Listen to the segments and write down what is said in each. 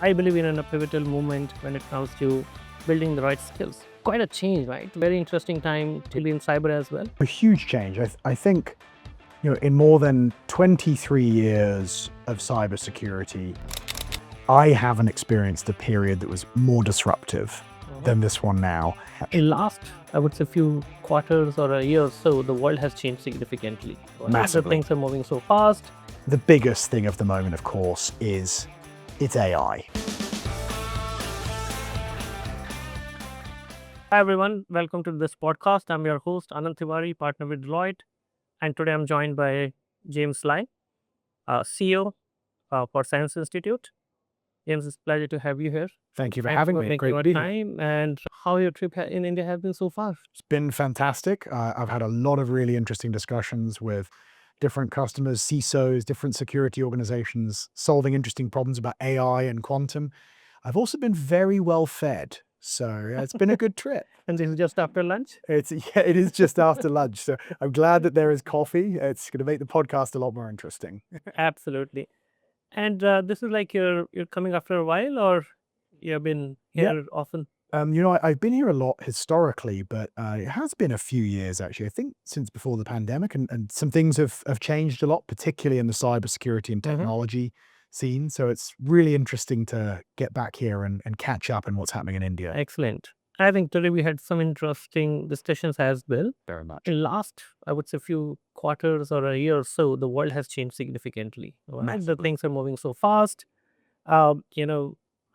I believe in a pivotal moment when it comes to building the right skills. Quite a change, right? Very interesting time to be in cyber as well. A huge change. I think, in more than 23 years of cybersecurity, I haven't experienced a period that was more disruptive than this one now. In last, I would say, few quarters or a year or so, the world has changed significantly. Right? Massively. The things are moving so fast. The biggest thing of the moment, of course, is it's AI. Hi everyone, welcome to this podcast. I'm your host Anand Tiwari, partner with Deloitte, and today I'm joined by James Lyne, CEO for SANS Institute. James, it's a pleasure to have you here. Thank you for Thanks having for me. making Great your to be here. time. And how your trip in India has been so far? It's been fantastic. I've had a lot of really interesting discussions with different customers, CISOs, different security organizations, solving interesting problems about AI and quantum. I've also been very well fed. So it's been a good trip. And this is just after lunch? It is just after lunch. So I'm glad that there is coffee. It's going to make the podcast a lot more interesting. Absolutely. And this is like you're coming after a while, or you've been here often? I've been here a lot historically, but it has been a few years actually. I think since before the pandemic, and some things have changed a lot, particularly in the cybersecurity and technology scene. So it's really interesting to get back here and catch up on what's happening in India. Excellent. I think today we had some interesting discussions as well. Very much. In last, I would say, few quarters or a year or so, the world has changed significantly. Right? The Massively. things are moving so fast. And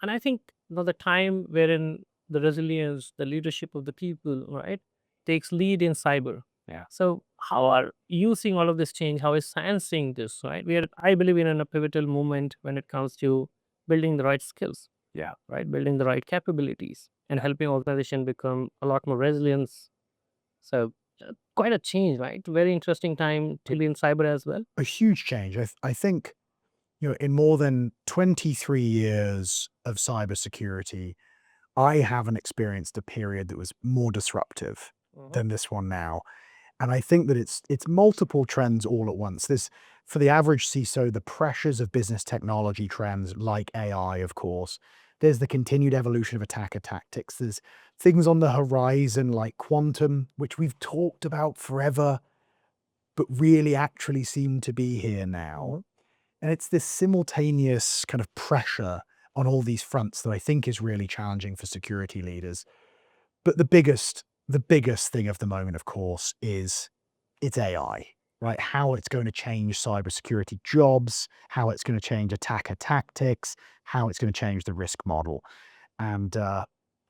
I think the time wherein the resilience, the leadership of the people, right, takes lead in cyber. Yeah. So how are you seeing all of this change? How is science seeing this? Right, I believe in a pivotal moment when it comes to building the right skills. Yeah. Right, building the right capabilities and helping organization become a lot more resilient. So quite a change, right? Very interesting time to be in cyber as well. A huge change. I think, in more than 23 years of cybersecurity, I haven't experienced a period that was more disruptive than this one now. And I think that it's multiple trends all at once. There's, for the average CISO, the pressures of business technology trends like AI, of course. There's the continued evolution of attacker tactics. There's things on the horizon like quantum, which we've talked about forever, but really actually seem to be here now. And it's this simultaneous kind of pressure on all these fronts that I think is really challenging for security leaders. But the biggest thing of the moment, of course, is it's AI, right? How it's going to change cybersecurity jobs, how it's going to change attacker tactics, how it's going to change the risk model. And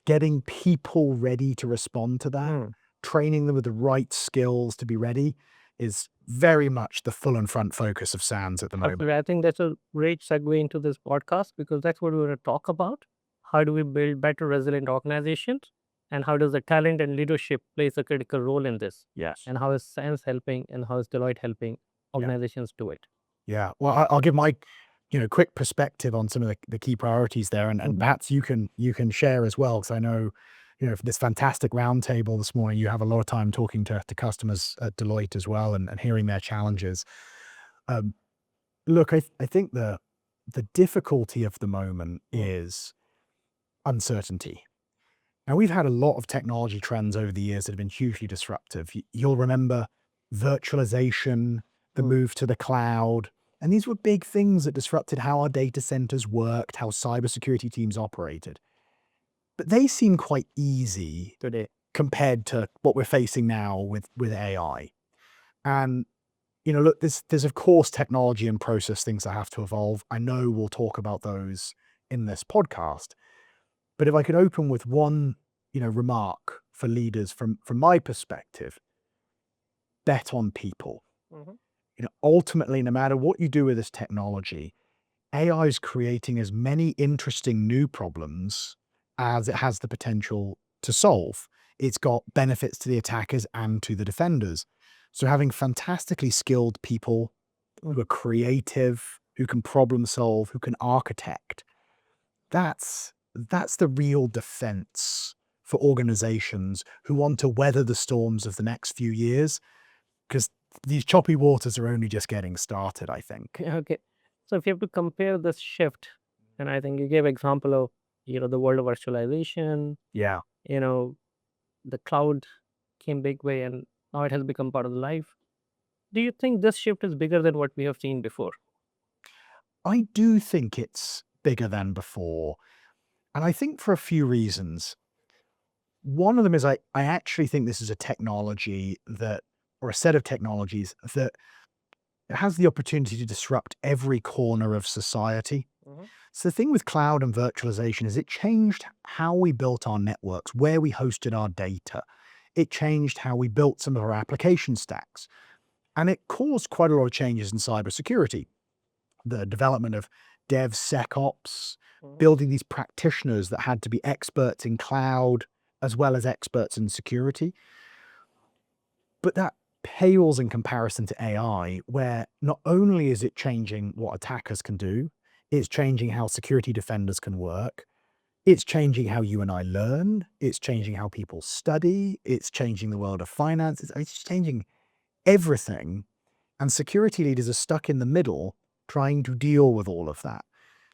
getting people ready to respond to that, training them with the right skills to be ready is very much the full and front focus of SANS at the moment. I think that's a great segue into this podcast because that's what we're going to talk about. How do we build better resilient organizations? And how does the talent and leadership plays a critical role in this? Yes. And how is science helping and how is Deloitte helping organizations do it? Yeah. Well, I'll give my quick perspective on some of the key priorities there, and perhaps you can share as well, because I know, for this fantastic roundtable this morning, you have a lot of time talking to customers at Deloitte as well, and hearing their challenges. Look, I think the difficulty of the moment is uncertainty. Now, we've had a lot of technology trends over the years that have been hugely disruptive. You'll remember virtualization, the move to the cloud, and these were big things that disrupted how our data centers worked, how cybersecurity teams operated. But they seem quite easy compared to what we're facing now with AI. And, look, there's of course technology and process things that have to evolve. I know we'll talk about those in this podcast. But if I could open with one, remark for leaders from my perspective, bet on people. Ultimately, no matter what you do with this technology, AI is creating as many interesting new problems as it has the potential to solve. It's got benefits to the attackers and to the defenders. So having fantastically skilled people who are creative, who can problem solve, who can architect, that's the real defense for organizations who want to weather the storms of the next few years, because these choppy waters are only just getting started, I think. Okay. So if you have to compare this shift And I think you gave example of, the world of virtualization, Yeah. the cloud came big way and now it has become part of life. Do you think this shift is bigger than what we have seen before? I do think it's bigger than before. And I think for a few reasons. One of them is I actually think this is a technology that, or a set of technologies that has the opportunity to disrupt every corner of society. Mhm. So the thing with cloud and virtualization is it changed how we built our networks, where we hosted our data. It changed how we built some of our application stacks. And it caused quite a lot of changes in cybersecurity. The development of DevSecOps, Mhm. building these practitioners that had to be experts in cloud as well as experts in security. But that pales in comparison to AI, where not only is it changing what attackers can do, it's changing how security defenders can work. It's changing how you and I learn. It's changing how people study. It's changing the world of finance. It's changing everything. And security leaders are stuck in the middle trying to deal with all of that.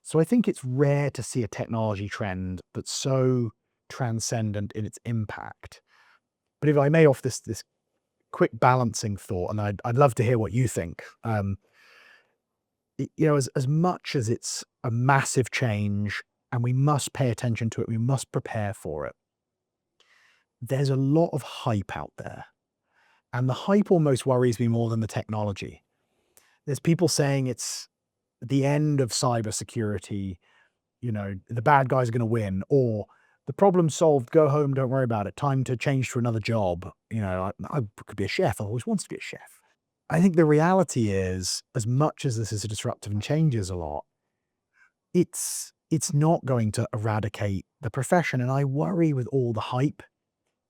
So I think it's rare to see a technology trend that's so transcendent in its impact. But if I may offer this quick balancing thought, and I'd love to hear what you think. As much as it's a massive change and we must pay attention to it, we must prepare for it. There's a lot of hype out there, and the hype almost worries me more than the technology. There's people saying it's the end of cybersecurity. The bad guys are going to win, or the problem solved. Go home, don't worry about it. Time to change to another job. I could be a chef. I always wanted to be a chef. I think the reality is, as much as this is disruptive and changes a lot, it's not going to eradicate the profession. And I worry with all the hype,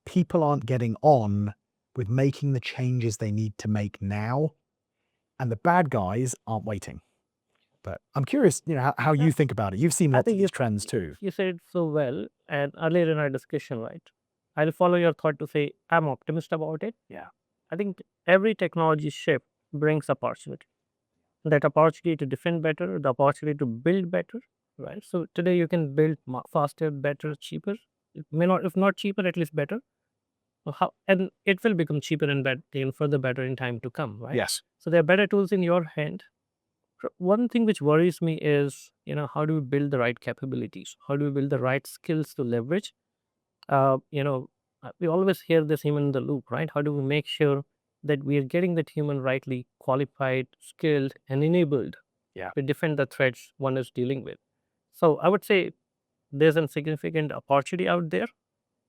people aren't getting on with making the changes they need to make now, and the bad guys aren't waiting. But I'm curious, how Yeah, you think about it. You've seen I lots of think these trends too. you said it so well. And earlier in our discussion, right? I'll follow your thought to say I'm optimist about it. Yeah. I think every technology shift brings opportunity. That opportunity to defend better, the opportunity to build better, right? So today you can build faster, better, cheaper. It may not, if not cheaper, at least better. How, and it will become cheaper and better, and further better in time to come, right? Yes. So there are better tools in your hand. One thing which worries me is, how do we build the right capabilities? How do we build the right skills to leverage? uh, you know, we always hear this human in the loop, right? How do we make sure that we are getting that human rightly qualified, skilled, and enabled Yeah. to defend the threats one is dealing with? So I would say there's a significant opportunity out there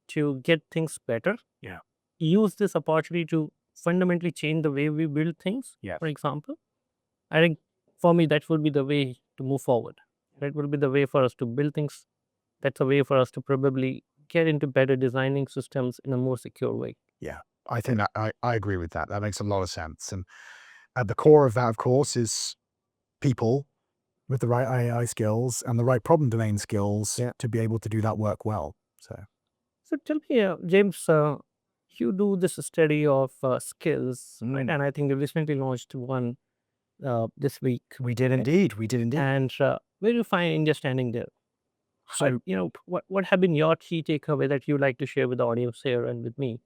to get things better. Yeah. Use this opportunity to fundamentally change the way we build things. Yes. For example, I think for me that would be the way to move forward. That will be the way for us to build things. That's a way for us to probably get into better designing systems in a more secure way. Yeah. I think that I agree with that. That makes a lot of sense. And at the core of that, of course, is people with the right AI skills and the right problem domain skills Yeah. to be able to do that work well. So So tell me, James, you do this study of skills, right? And I think you recently launched one this week. we did Okay. indeed. We did indeed. And where do you find India standing there? So What have been your key takeaway that you like to share with the audience here and with me?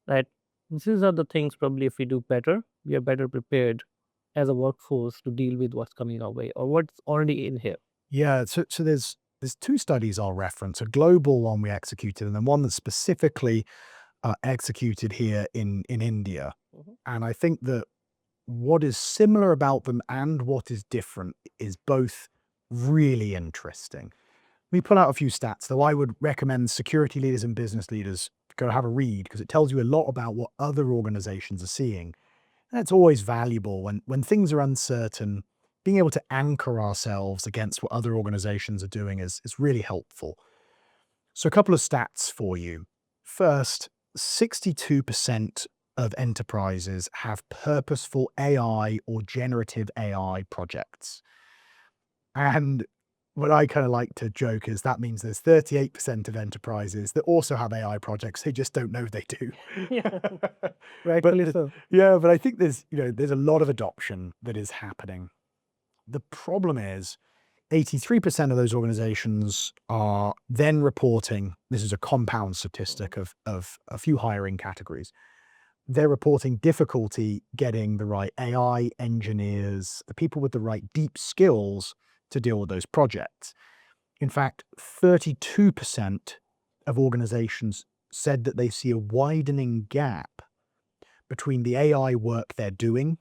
That these are the things probably if we do better, we are better prepared as a workforce to deal with what's coming our way or what's already in here. yeah, so there's two studies I'll reference, a global one we executed and then one that's specifically executed here in India. Mhm. And I think that what is similar about them and what is different is both really interesting. Let me pull out a few stats, though I would recommend security leaders and business leaders go have a read because it tells you a lot about what other organizations are seeing. And it's always valuable when things are uncertain, being able to anchor ourselves against what other organizations are doing is really helpful. So a couple of stats for you. First, 62% of enterprises have purposeful AI or generative AI projects. And what I kind of like to joke is that means there's 38% of enterprises that also have AI projects. They just don't know they do. Yeah, But rightfully so. yeah, but I think there's a lot of adoption that is happening. The problem is 83% of those organizations are then reporting, this is a compound statistic of a few hiring categories, they're reporting difficulty getting the right AI engineers, the people with the right deep skills to deal with those projects. In fact, 32% of organizations said that they see a widening gap between the AI work they're doing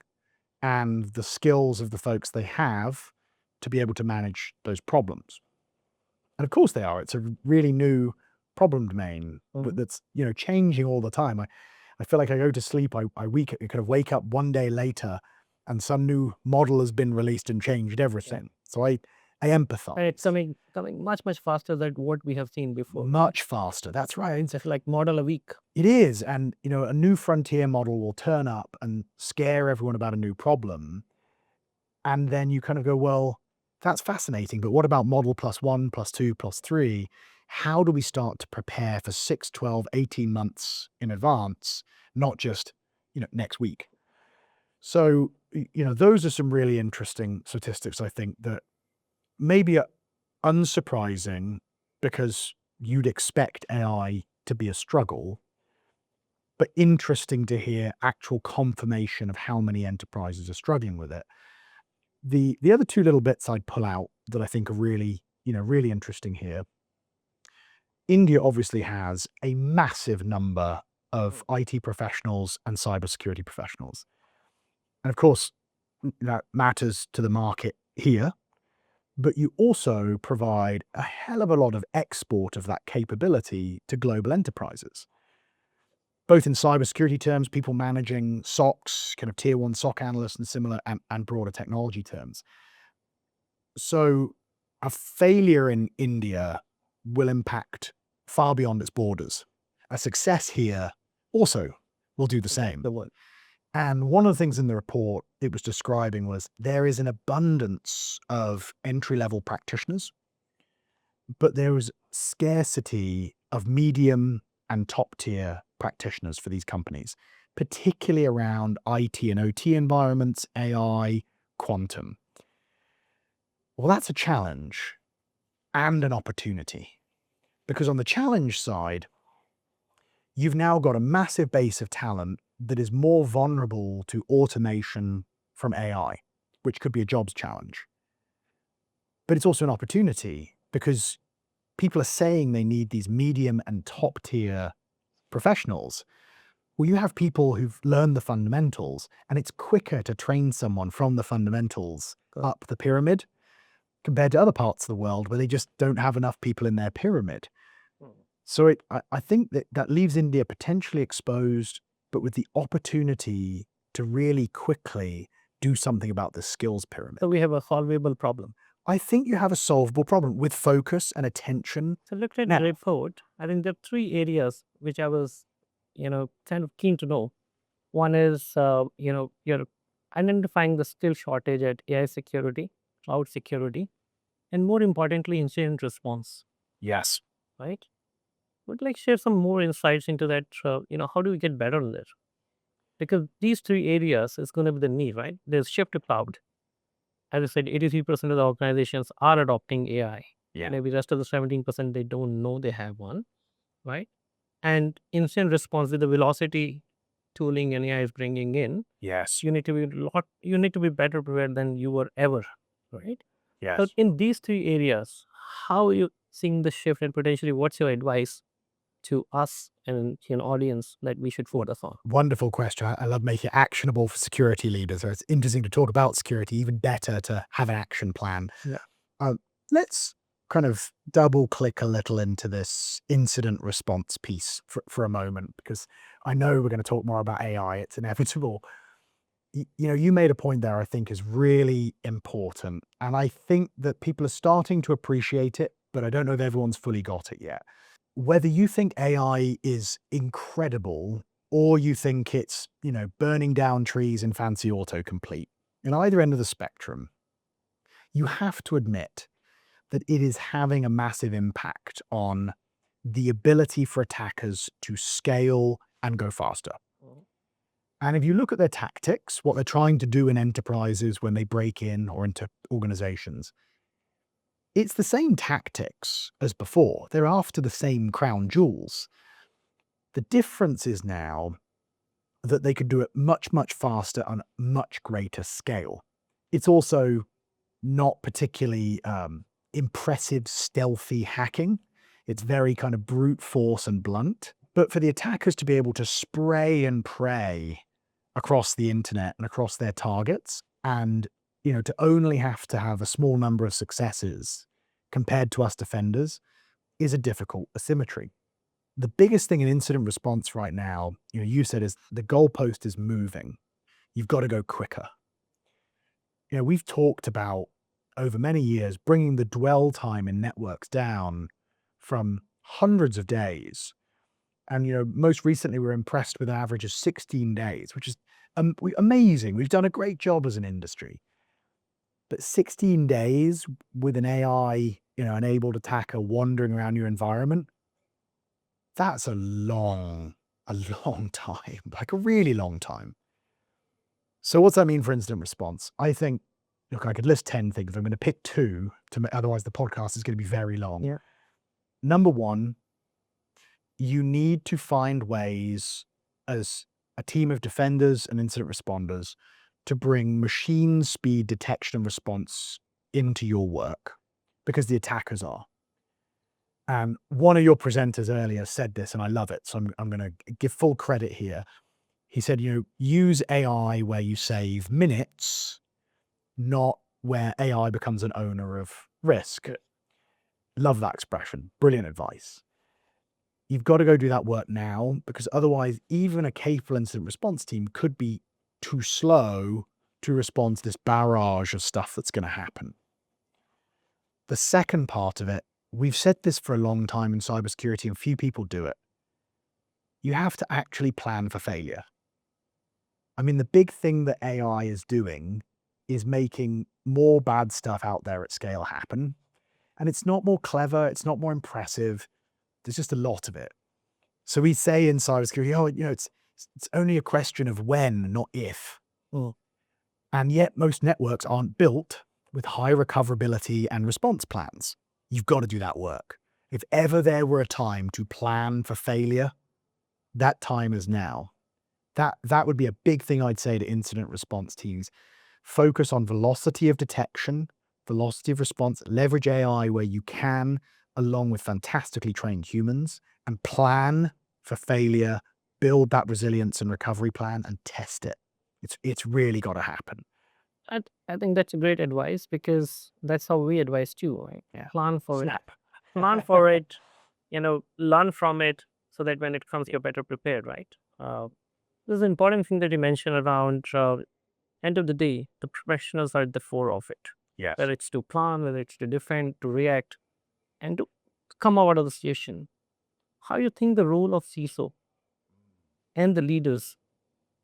and the skills of the folks they have to be able to manage those problems. And of course they are. It's a really new problem domain that's, changing all the time. I feel like I go to sleep, I kind of wake up one day later and some new model has been released and changed everything. So I empathize. And it's coming much faster than what we have seen before. Much faster. That's right. It's just like model a week. It is. And, a new frontier model will turn up and scare everyone about a new problem. And then you kind of go, well, that's fascinating. But what about model plus 1, plus 2, plus 3? How do we start to prepare for 6, 12, 18 months in advance, not just, next week? So, those are some really interesting statistics, I think, that maybe are unsurprising because you'd expect AI to be a struggle, but interesting to hear actual confirmation of how many enterprises are struggling with it. The other two little bits I'd pull out that I think are really, really interesting here. India obviously has a massive number of IT professionals and cybersecurity professionals. And of course, that matters to the market here, but you also provide a hell of a lot of export of that capability to global enterprises. Both in cybersecurity terms, people managing SOCs, kind of tier 1 SOC analysts and similar, and broader technology terms. So a failure in India will impact far beyond its borders. A success here also will do the same. And one of the things in the report it was describing was there is an abundance of entry-level practitioners, but there is scarcity of medium and top-tier practitioners for these companies, particularly around IT and OT environments, AI, quantum. Well, that's a challenge and an opportunity, because on the challenge side, you've now got a massive base of talent that is more vulnerable to automation from AI, which could be a jobs challenge. But it's also an opportunity because people are saying they need these medium and top tier professionals. Well, you have people who've learned the fundamentals, and it's quicker to train someone from the fundamentals up the pyramid compared to other parts of the world where they just don't have enough people in their pyramid. So I think that leaves India potentially exposed, but with the opportunity to really quickly do something about the skills pyramid. So we have a solvable problem. I think you have a solvable problem with focus and attention. So look at the report. I think there are 3 areas which I was, kind of keen to know. One is, you're identifying the skill shortage at AI security, cloud security, and more importantly, incident response, Yes. right? Would like share some more insights into that. How do we get better on this? Because these 3 areas is going to be the need, right? There's shift to cloud. As I said, 83% of the organizations are adopting AI. Yeah. Maybe rest of the 17% they don't know they have one, right? And incident response with the velocity tooling and AI is bringing in, Yes. you need to be better prepared than you were ever, right? Yes. So in these 3 areas, how are you seeing the shift, and potentially what's your advice to us and an audience that we should focus on? Wonderful question. I love making it actionable for security leaders. So it's interesting to talk about security, even better to have an action plan. Yeah. Let's kind of double click a little into this incident response piece for a moment, because I know we're going to talk more about AI. It's inevitable. You made a point there I think is really important. And I think that people are starting to appreciate it, but I don't know if everyone's fully got it yet. Whether you think AI is incredible or you think it's, burning down trees in fancy autocomplete, in either end of the spectrum, you have to admit that it is having a massive impact on the ability for attackers to scale and go faster. And if you look at their tactics, what they're trying to do in enterprises when they break in or into organizations, it's the same tactics as before. They're after the same crown jewels. The difference is now that they could do it much, much faster on a much greater scale. It's also not particularly impressive, stealthy hacking. It's very kind of brute force and blunt. But for the attackers to be able to spray and pray across the internet and across their targets, and to only have to have a small number of successes compared to us defenders, is a difficult asymmetry. The biggest thing in incident response right now, you said, is the goalpost is moving. You've got to go quicker. We've talked about over many years bringing the dwell time in networks down from hundreds of days. And, most recently we're impressed with an average of 16 days, which is amazing. We've done a great job as an industry. But 16 days with an AI, enabled attacker wandering around your environment, that's a long time, like a really long time. So what's that mean for incident response? I think, look, I could list 10 things. I'm going to pick 2 otherwise the podcast is going to be very long. Yeah. Number 1, you need to find ways as a team of defenders and incident responders to bring machine speed detection and response into your work, because the attackers are. And one of your presenters earlier said this, and I love it. So I'm going to give full credit here. He said, use AI where you save minutes, not where AI becomes an owner of risk. Love that expression. Brilliant advice. You've got to go do that work now, because otherwise even a capable incident response team could be too slow to respond to this barrage of stuff that's going to happen. The second part of it, we've said this for a long time in cybersecurity, and few people do it. You have to actually plan for failure. I mean, the big thing that AI is doing is making more bad stuff out there at scale happen. And it's not more clever, it's not more impressive. There's just a lot of it. So we say in cybersecurity, it's only a question of when, not if. And yet most networks aren't built with high recoverability and response plans. You've got to do that work. If ever there were a time to plan for failure, that time is now. That would be a big thing I'd say to incident response teams. Focus on velocity of detection, velocity of response, leverage AI where you can, along with fantastically trained humans, and plan for failure, build that resilience and recovery plan, and test it. It's really got to happen. I think that's great advice, because that's how we advise too. Right? Yeah. Plan for Snap. it. Plan for it. Learn from it, so that when it comes, you're better prepared. Right. This is an important thing that you mentioned around. End of the day, the professionals are at the fore of it. Yes. Whether it's to plan, whether it's to defend, to react, and to come out of the situation. How you think the role of CISO and the leaders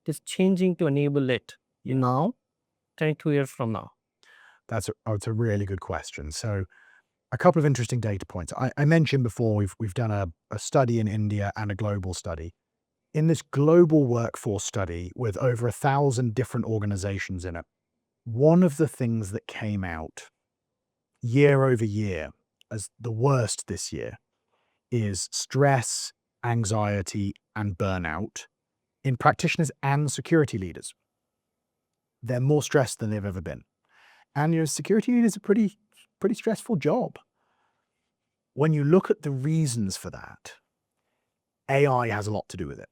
is changing to enable it now, 22 years from now? It's a really good question. So a couple of interesting data points. I mentioned before we've done a study in India and a global study. In this global workforce study with over 1,000 different organizations in it, one of the things that came out year over year as the worst this year is stress, anxiety, and burnout in practitioners and security leaders. They're more stressed than they've ever been. And security leaders are pretty stressful job. When you look at the reasons for that, AI has a lot to do with it.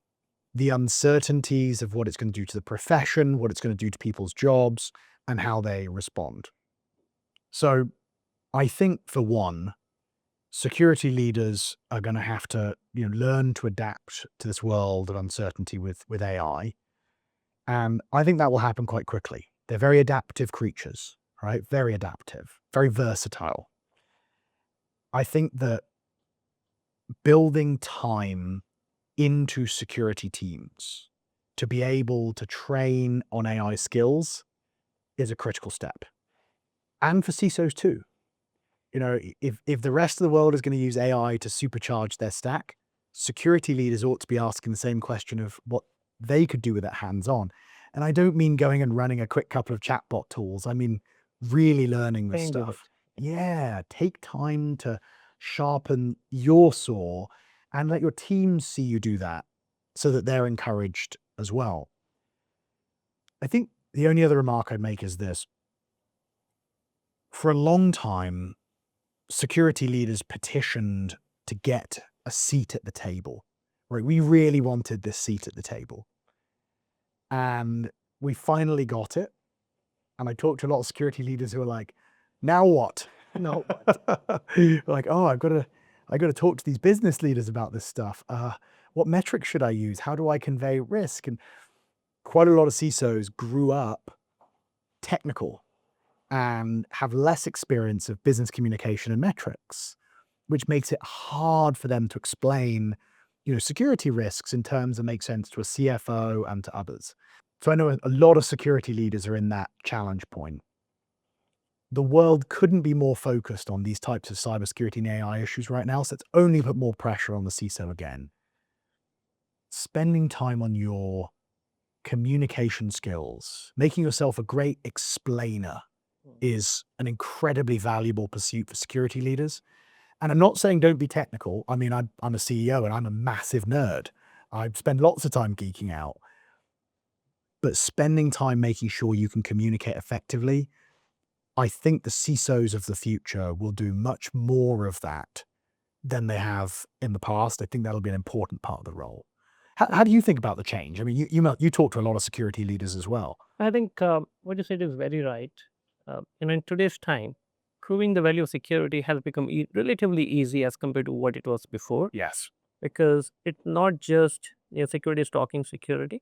The uncertainties of what it's going to do to the profession, what it's going to do to people's jobs, and how they respond. So I think, for one, security leaders are going to have to learn to adapt to this world of uncertainty with AI. And I think that will happen quite quickly. They're very adaptive creatures, right? Very adaptive, very versatile. I think that building time into security teams to be able to train on AI skills is a critical step. And for CISOs too. If the rest of the world is going to use AI to supercharge their stack, security leaders ought to be asking the same question of what they could do with it hands-on. And I don't mean going and running a quick couple of chatbot tools. I mean really learning this Playing with stuff. Yeah, take time to sharpen your saw and let your team see you do that so that they're encouraged as well. I think the only other remark I'd make is this. For a long time, security leaders petitioned to get a seat at the table, right? We really wanted this seat at the table. And we finally got it. And I talked to a lot of security leaders who were like, now what? No. Like, oh, I gotta talk to these business leaders about this stuff. What metrics should I use? How do I convey risk? And quite a lot of CISOs grew up technical and have less experience of business communication and metrics, which makes it hard for them to explain, security risks in terms that make sense to a CFO and to others. So I know a lot of security leaders are in that challenge point. The world couldn't be more focused on these types of cybersecurity and AI issues right now, so it's only put more pressure on the CISO again. Spending time on your communication skills, making yourself a great explainer is an incredibly valuable pursuit for security leaders. And I'm not saying don't be technical. I mean, I'm a CEO and I'm a massive nerd. I spend lots of time geeking out. But spending time making sure you can communicate effectively, I think the CISOs of the future will do much more of that than they have in the past. I think that'll be an important part of the role. How do you think about the change? I mean, you talk to a lot of security leaders as well. I think what you said is very right. In today's time, proving the value of security has become relatively easy as compared to what it was before, Yes. because it's not just security is talking security.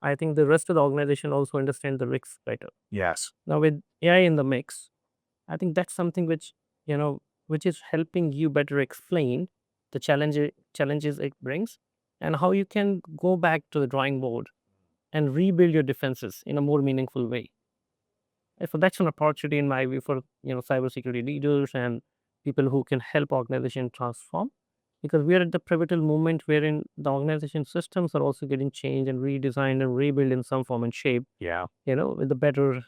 I think the rest of the organization also understand the risks better. Yes. Now with AI in the mix, I think that's something which is helping you better explain the challenges it brings, and how you can go back to the drawing board and rebuild your defenses in a more meaningful way. So that's an opportunity in my view for cybersecurity leaders and people who can help organization transform, because we are at the pivotal moment wherein the organization systems are also getting changed and redesigned and rebuilt in some form and shape. Yeah. With the better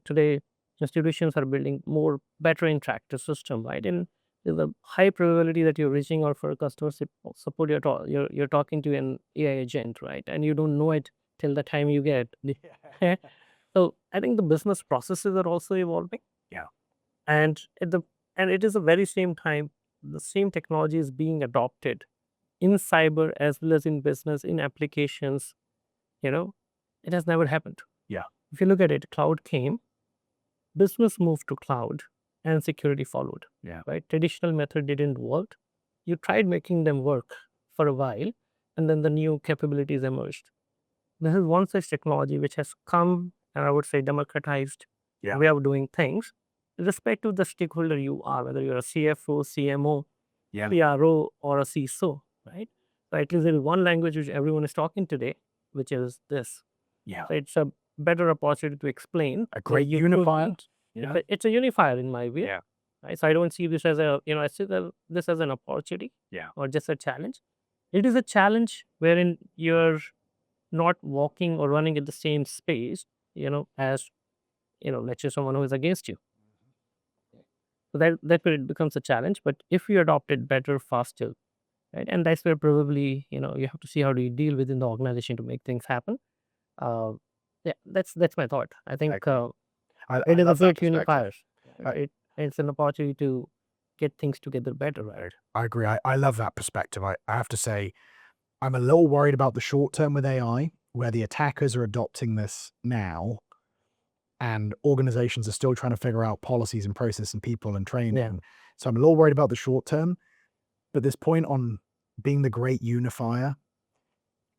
today institutions are building more better interactive system, right? And there's a high probability that you're reaching out for a customer support. You're talking to an AI agent, right? And you don't know it till the time you get. So I think the business processes are also evolving. Yeah. And it is the very same time the same technology is being adopted in cyber as well as in business, in applications. It has never happened. Yeah. If you look at it, cloud came, business moved to cloud, and security followed. Yeah. Right? Traditional method didn't work. You tried making them work for a while, and then the new capabilities emerged. This is one such technology which has come, and I would say democratized Yeah. way of doing things, irrespective of the stakeholder you are, whether you're a CFO, CMO, Yeah. PRO, or a CISO, right? So at least there is one language which everyone is talking today, which is this. Yeah. So it's a better opportunity to explain. A great unifier. Yeah. It's a unifier in my view. Yeah. Right? So I don't see this as I see this as an opportunity. Yeah. Or just a challenge. It is a challenge wherein you're not walking or running at the same space, as let's say someone who is against you. So that where it becomes a challenge. But if you adopt it better, faster, right, and that's where probably you have to see how do you deal within the organization to make things happen. Uh, yeah, that's my thought. I think Excellent. it is a love that great perspective. unifier. It's an opportunity to get things together better, right? I agree. I love that perspective. I have to say, I'm a little worried about the short term with AI, where the attackers are adopting this now, and organizations are still trying to figure out policies and process and people and training. Yeah. So I'm a little worried about the short term. But this point on being the great unifier,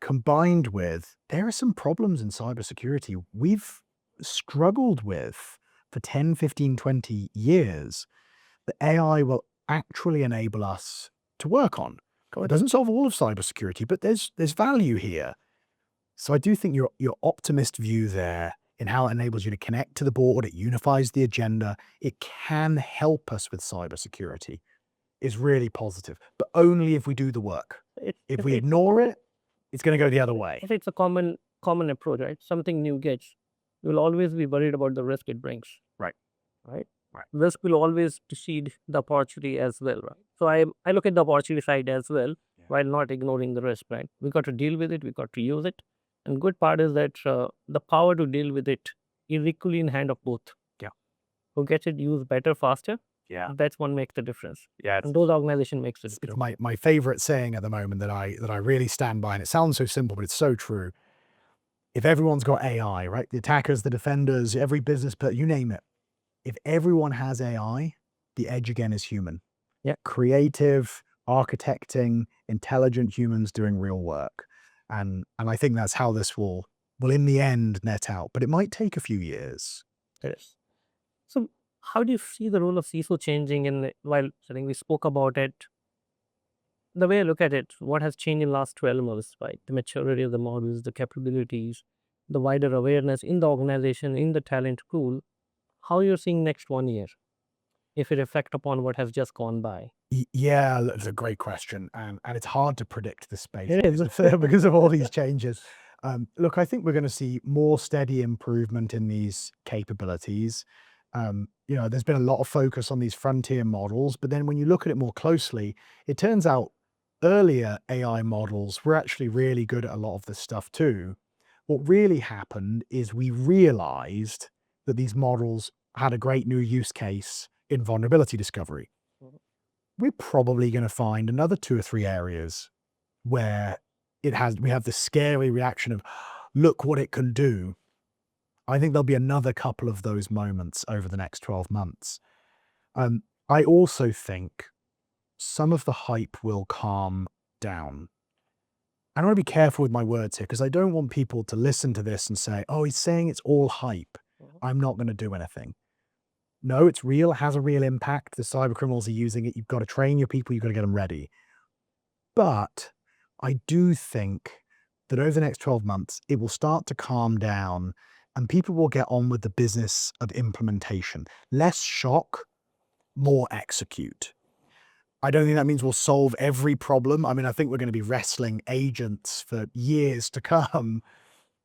combined with there are some problems in cybersecurity we've struggled with for 10, 15, 20 years that AI will actually enable us to work on. It doesn't solve all of cybersecurity, but there's value here. So I do think your optimist view there in how it enables you to connect to the board, it unifies the agenda, it can help us with cybersecurity is really positive, but only if we do the work. If we ignore it, it's going to go the other way. If it's a common approach, right? Something new gets, you'll always be worried about the risk it brings. Right. Right. risk will always precede the opportunity as well, right? So I look at the opportunity side as well, while not ignoring the risk, right? We got to deal with it, we got to use it. And good part is that the power to deal with it is equally in hand of both. Yeah. Who gets it used better, faster, Yeah. that's what makes the difference. Yeah. And those organizations makes it. It's my favorite saying at the moment that I really stand by, and it sounds so simple, but it's so true. If everyone's got AI, right? The attackers, the defenders, every business, you name it. If everyone has AI, the edge again is human. Yeah. Creative, architecting, intelligent humans doing real work. And I think that's how this will in the end net out, but it might take a few years. It is. So how do you see the role of CISO changing while I think we spoke about it? The way I look at it, what has changed in the last 12 months, right? The maturity of the models, the capabilities, the wider awareness in the organization, in the talent pool. How you're seeing next 1 year, if you reflect upon what has just gone by? Yeah, that's a great question. And it's hard to predict the space It is. because of all these changes. Look, I think we're going to see more steady improvement in these capabilities. There's been a lot of focus on these frontier models, but then when you look at it more closely, it turns out earlier AI models were actually really good at a lot of this stuff too. What really happened is we realized that these models had a great new use case in vulnerability discovery. We're probably going to find another 2 or 3 areas where we have the scary reaction of, look what it can do. I think there'll be another couple of those moments over the next 12 months. I also think some of the hype will calm down. I want to be careful with my words here because I don't want people to listen to this and say, oh, he's saying it's all hype. I'm not going to do anything. No, it's real. It has a real impact. The cyber criminals are using it. You've got to train your people. You've got to get them ready. But I do think that over the next 12 months, it will start to calm down and people will get on with the business of implementation. Less shock, more execute. I don't think that means we'll solve every problem. I mean, I think we're going to be wrestling agents for years to come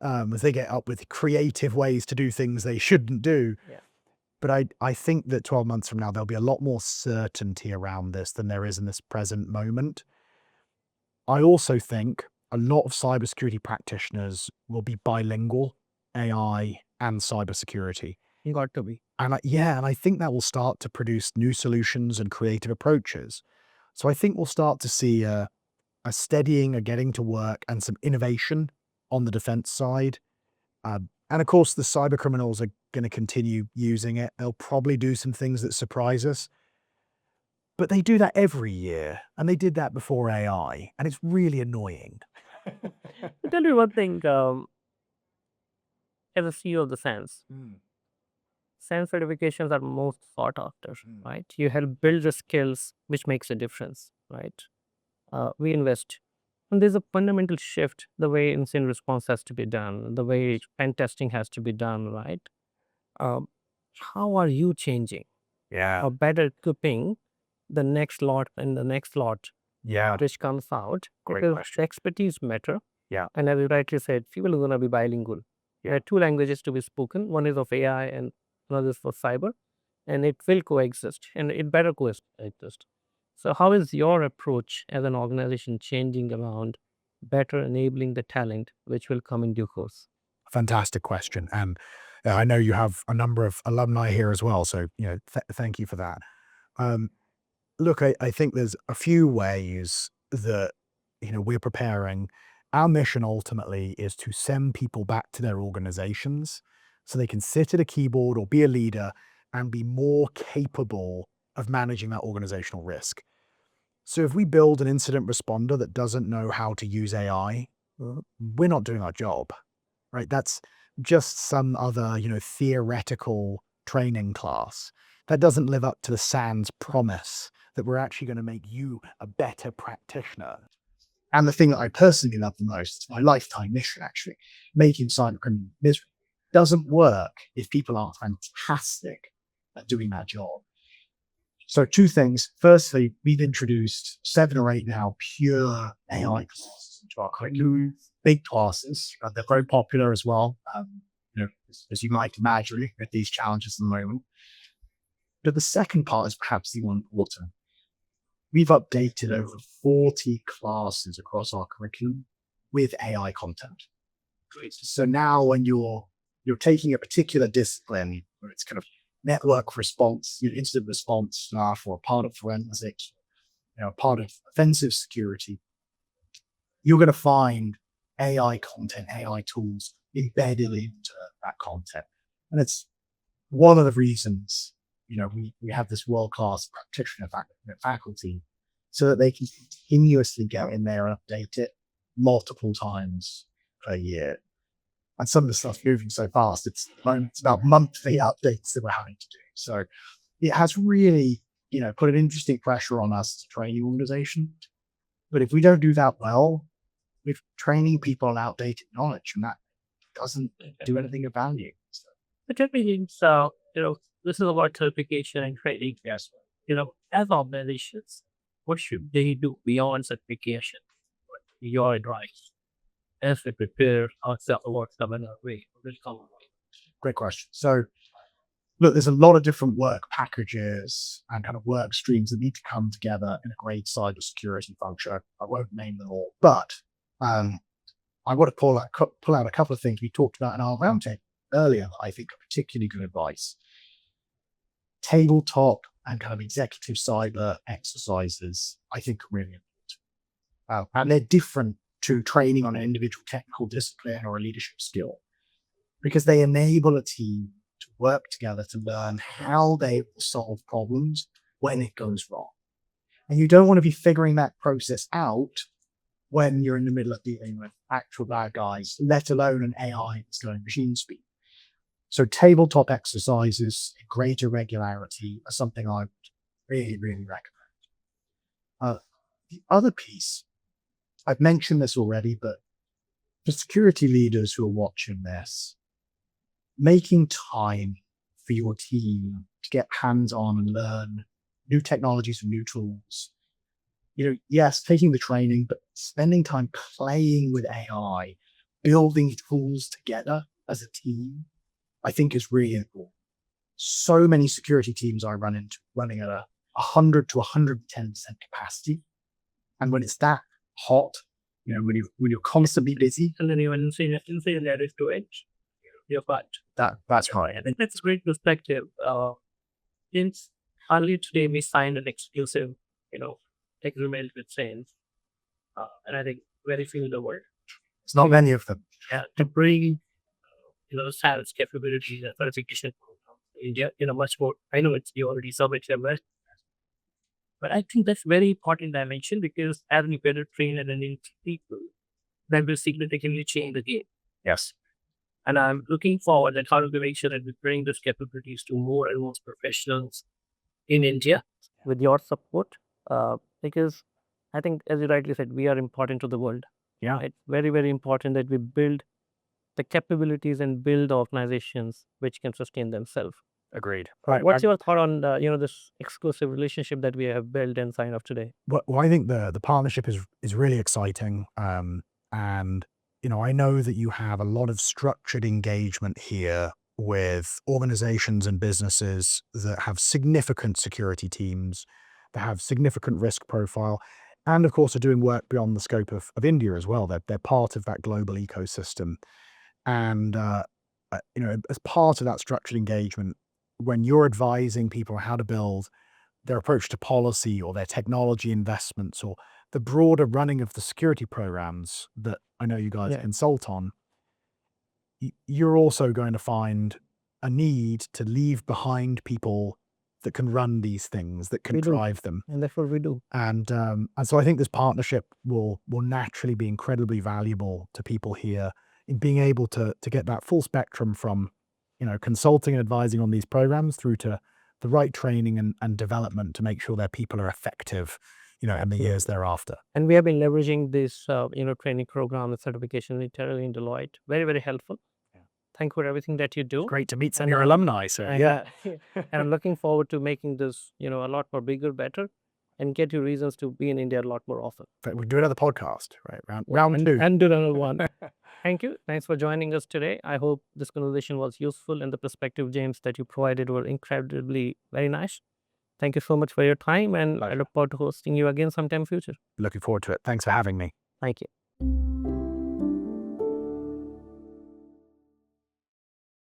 as they get up with creative ways to do things they shouldn't do. Yeah. But I think that 12 months from now, there'll be a lot more certainty around this than there is in this present moment. I also think a lot of cybersecurity practitioners will be bilingual, AI and cybersecurity. You got to be. And I think that will start to produce new solutions and creative approaches. So I think we'll start to see a steadying, a getting to work, and some innovation on the defense side. And of course, the cyber criminals are going to continue using it. They'll probably do some things that surprise us. But they do that every year, and they did that before AI, and it's really annoying. To tell you one thing, as a CEO of the SANS, SANS certifications are most sought after, right? You help build the skills, which makes a difference, right? We invest. And there's a fundamental shift the way incident response has to be done, the way pen testing has to be done, right? How are you changing Yeah. or better equipping the next lot and the next lot Yeah. which comes out? Great Because question. the expertise matter. Yeah. And as you rightly said, people are going to be bilingual. There are 2 languages to be spoken. One is of AI and another is for cyber. And it will coexist and it better coexist. So how is your approach as an organization changing around better enabling the talent which will come in due course? Fantastic question. And I know you have a number of alumni here as well. So, thank you for that. Look, I think there's a few ways that, we're preparing. Our mission ultimately is to send people back to their organizations so they can sit at a keyboard or be a leader and be more capable of managing that organizational risk. So if we build an incident responder that doesn't know how to use AI, we're not doing our job, right? That's just some other, theoretical training class. That doesn't live up to the SANS promise that we're actually going to make you a better practitioner. And the thing that I personally love the most, my lifetime mission actually, making cybercriminals miserable, doesn't work if people aren't fantastic at doing that job. So 2 things. Firstly, we've introduced 7 or 8 now pure AI classes into our curriculum, big classes. They're very popular as well, as you might imagine with these challenges at the moment. But the second part is perhaps the more important. We've updated over 40 classes across our curriculum with AI content. So now when you're taking a particular discipline, where it's kind of network response, incident response stuff, or part of forensics, part of offensive security, you're going to find AI content, AI tools embedded into that content. And it's one of the reasons, we have this world-class practitioner faculty so that they can continuously go in there and update it multiple times per year. And some of the stuff's moving so fast, it's about monthly updates that we're having to do. So it has really, put an interesting pressure on us as a training organization. But if we don't do that well, we're training people on outdated knowledge, and that doesn't do anything of value. So. But that means, this is about certification and training. Yes. As organizations, what should they do beyond certification? Your advice as they prepare ourselves or some other way. Great question. So, look, there's a lot of different work packages and kind of work streams that need to come together in a great cybersecurity function. I won't name them all, but I want to pull out a couple of things we talked about in our roundtable earlier. I think are particularly good advice. Tabletop and kind of executive cyber exercises, I think, are really important. And they're different to training on an individual technical discipline or a leadership skill, because they enable a team to work together to learn how they will solve problems when it goes wrong. And you don't want to be figuring that process out when you're in the middle of dealing with actual bad guys, let alone an AI that's going machine speed. So tabletop exercises in greater regularity are something I would really, really recommend. The other piece, I've mentioned this already, but for security leaders who are watching this, making time for your team to get hands-on and learn new technologies and new tools. Yes, taking the training, but spending time playing with AI, building tools together as a team, I think is really important. So many security teams I run into running at 100 to 110% capacity. And when it's that hot, when you're constantly busy. And then you insane that is to edge. You're fine. That's right. I think that's a great perspective. Since earlier today we signed an exclusive, agreement with SANS. And I think very few in the world. It's not many of them. Yeah, to bring SANS capabilities and certification in India, much more. I know you already submitted them, but I think that's very important dimension, because as we better train and then people, that will significantly change the game. Yes. And I'm looking forward at how to make sure that we bring these capabilities to more and more professionals in India with your support. Because I think, as you rightly said, we are important to the world. Yeah. It's very, very important that we build the capabilities and build organizations which can sustain themselves. Agreed. What's your thought on this exclusive relationship that we have built and signed off today? Well, I think the partnership is really exciting. And I know that you have a lot of structured engagement here with organizations and businesses that have significant security teams, that have significant risk profile, and of course are doing work beyond the scope of India as well. They're part of that global ecosystem. And, as part of that structured engagement, when you're advising people how to build their approach to policy or their technology investments or the broader running of the security programs that I know you guys consult on, you're also going to find a need to leave behind people that can run these things, that can drive them. And that's what we do. And so I think this partnership will naturally be incredibly valuable to people here in being able to get that full spectrum from, consulting and advising on these programs through to the right training and development to make sure their people are effective, in the years thereafter. And we have been leveraging this, training program and certification internally in Deloitte. Very, very helpful. Yeah. Thank you for everything that you do. It's great to meet some of your alumni, sir. And I'm looking forward to making this, a lot more bigger, better, and get you reasons to be in India a lot more often. But we'll do another podcast, right? Round two. And do another one. Thank you. Thanks for joining us today. I hope this conversation was useful and the perspective, James, that you provided were incredibly very nice. Thank you so much for your time, and I Pleasure. look forward to hosting you again sometime in future. Looking forward to it. Thanks for having me. Thank you.